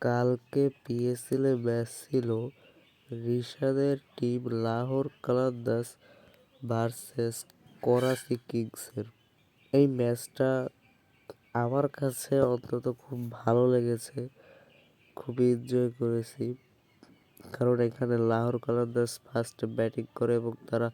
কালকে পিএসএল এ ম্যাচ ছিল রিশাদের team Lahore Qalandars versus Karachi কিংসের। এই ম্যাচটা আমার কাছে অন্তত খুব ভালো লেগেছে, খুবই এনজয় করেছি। কারণ এখানে লাহোর কালান্দার্স ফার্স্টে ব্যাটিং করে এবং তারা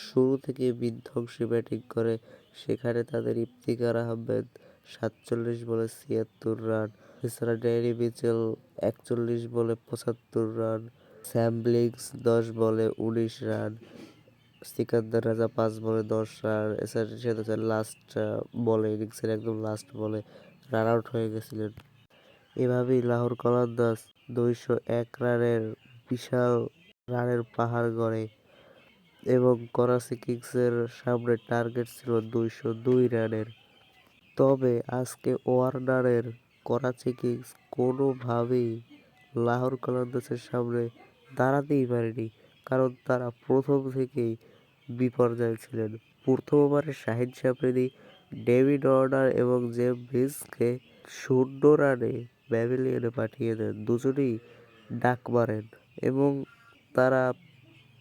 শুরু থেকে বিধ্বংসী ব্যাটিং করে। সেখানে তাদের ইফতিখার আহমেদ ৪৭ বলে ৭৬ রান, এছাড়া ড্যানি মিচেল ৪১ বলে ৭৫ রান, স্যাম লিংস ১০ বলে ১৯ রান, সিকান্দার রাজা ৫ বলে ১০ রান। এছাড়া লাস্ট বলে ইনিংসের একদম লাস্ট বলে রান আউট হয়ে গেছিলেন। এভাবেই লাহোর কালান্দার্স ২০১ রানের বিশাল রানের পাহাড় গড়ে এবং করাচি কিংসের সামনে টার্গেট ছিল ২০২ রানের। তবে আজকে ওয়ার্নারের করাচি কিংস কোনোভাবেই লাহোর কালান্দার্সের সামনে দাঁড়াতেই পারেনি, কারণ তারা প্রথম থেকেই বিপর্যয়ে ছিলেন। প্রথম ওভারে শাহিন আফ্রিদি, ডেভিড ওয়ার্নার এবং জেমস ভিন্সকে ০ রানে প্যাভিলিয়নে পাঠিয়ে দেন। দুজনেই ডাক মারেন এবং তারা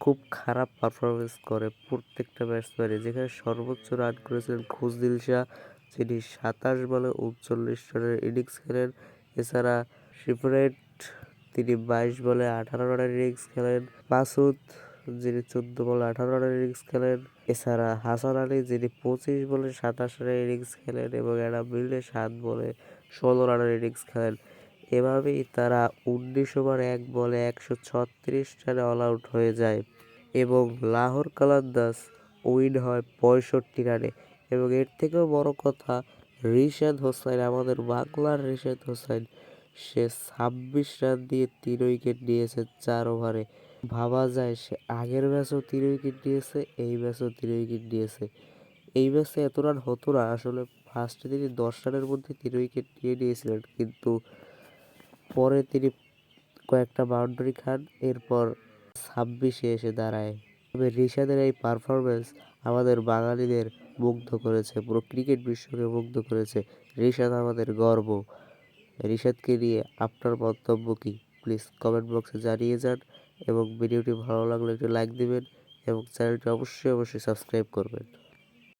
খুব খারাপ পারফরমেন্স করে প্রত্যেকটা ব্যাটসম্যানই। যেখানে সর্বোচ্চ রান করেছিলেন খুসদিল শাহ, যিনি ২৭ বলে ৩৯ রানের ইনিংস খেলেন। এছাড়া শিফরেট, তিনি ২২ বলে ১৮ রানের ইনিংস খেলেন। মাসুদ, যিনি ১৪ বলে ১৮ রানের ইনিংস খেলেন। এছাড়া হাসান আলী, যিনি ২৫ বলে ২৭ রানের ইনিংস খেলেন এবং অ্যাডাম মিলনে ৭ বলে ১৬ রানের ইনিংস খেলেন। এভাবেই তারা ১৯ ওভার ১ বলে ১৩৬ রানে অল আউট হয়ে যায় এবং লাহোর কালান্দার্স উইন হয় ৬৫ রানে। এবং এর থেকেও বড় কথা, রিশাদ হোসাইন, আমাদের বাংলার রিশাদ হোসাইন, সে ২৬ রান দিয়ে ৩ উইকেট নিয়েছে ৪ ওভারে। ভাবা যায় সে আগের ম্যাচেও ৩ উইকেট নিয়েছে, এই ম্যাচেও ৩ উইকেট নিয়েছে। এই ম্যাচে এত রান হতো না আসলে। ফার্স্টে তিনি ১০ রানের মধ্যে ৩ উইকেট নিয়ে নিয়েছিলেন, কিন্তু পরে তিনি কয়েকটা বাউন্ডারি খান, এরপর ২৬-এ এসে দাঁড়ায়। তবে রিশাদের এই পারফরমেন্স আমাদের বাঙালিদের মুগ্ধ করেছে, পুরো ক্রিকেট বিশ্বকে মুগ্ধ করেছে। রিশাদ আমাদের গর্ব। রিশাদকে নিয়ে আপনার মন্তব্য কী, প্লিজ কমেন্ট বক্সে জানিয়ে যান এবং ভিডিওটি ভালো লাগলে একটি লাইক দিবেন এবং চ্যানেলটি অবশ্যই সাবস্ক্রাইব করবেন।